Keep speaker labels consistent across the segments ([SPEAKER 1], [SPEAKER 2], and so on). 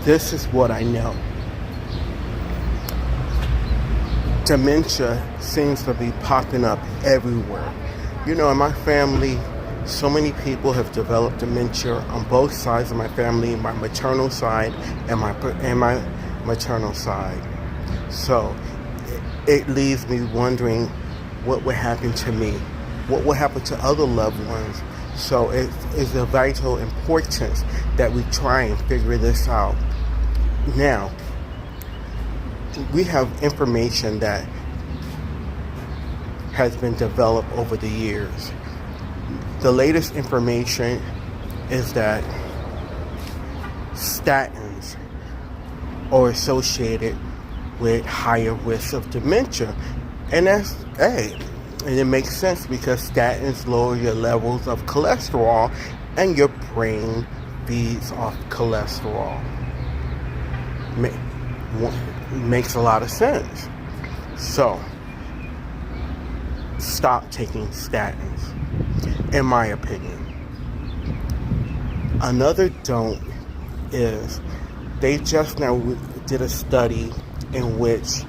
[SPEAKER 1] this is what I know. Dementia seems to be popping up everywhere. In my family, so many people have developed dementia on both sides of my family, my maternal side and my maternal side. So it leaves me wondering what would happen to me, what would happen to other loved ones. So it is of vital importance that we try and figure this out. Now, we have information that has been developed over the years. The latest information is that statins are associated with higher risks of dementia. And and it makes sense because statins lower your levels of cholesterol and your brain feeds off cholesterol. Makes a lot of sense. So, stop taking statins, in my opinion. Another don't is they just now did a study in which,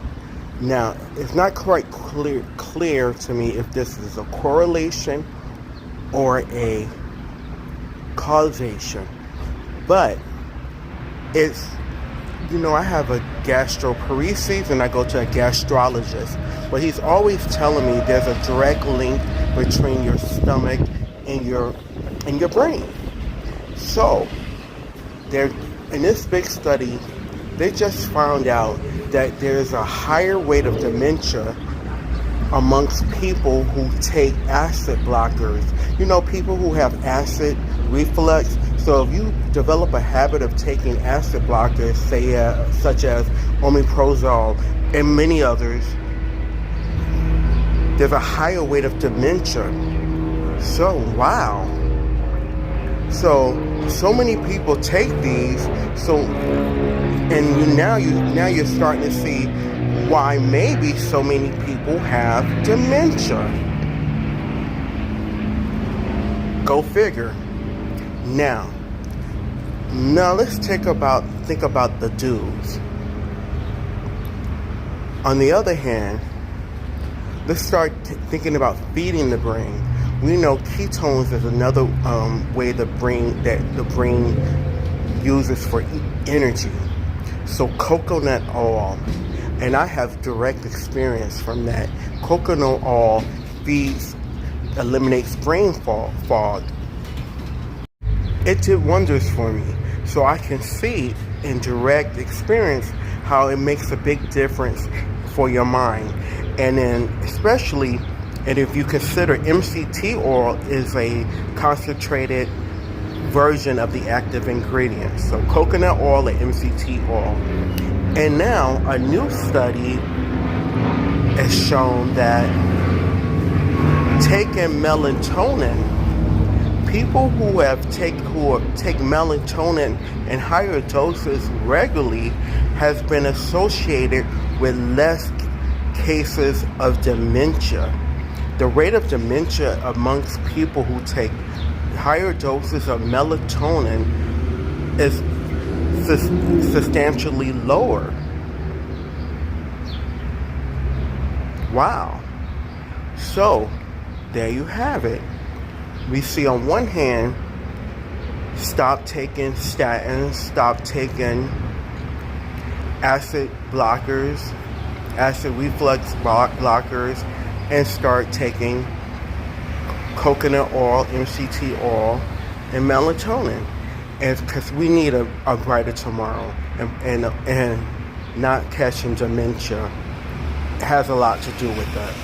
[SPEAKER 1] now it's not quite clear to me if this is a correlation or a causation, but it's, I have a gastroparesis and I go to a gastrologist, but he's always telling me there's a direct link between your stomach and your brain. So, in this big study, they just found out that there's a higher rate of dementia amongst people who take acid blockers. People who have acid reflux. So if you develop a habit of taking acid blockers, say such as omeprazole and many others, there's a higher rate of dementia. So wow. So many people take these. And now you're starting to see why maybe so many people have dementia. Go figure. Now let's think about the do's. On the other hand, let's start thinking about feeding the brain. We know ketones is another way the brain uses for energy. So coconut oil, and I have direct experience from that. Coconut oil eliminates brain fog. It did wonders for me. So I can see in direct experience how it makes a big difference for your mind. And then especially, and if you consider MCT oil is a concentrated version of the active ingredients. So coconut oil and MCT oil. And now a new study has shown that taking melatonin, people who take melatonin in higher doses regularly has been associated with less cases of dementia. The rate of dementia amongst people who take higher doses of melatonin is substantially lower. Wow. So, there you have it. We see on one hand, stop taking statins, stop taking acid blockers, acid reflux blockers, and start taking coconut oil, MCT oil, and melatonin. And because we need a brighter tomorrow, and not catching dementia has a lot to do with that.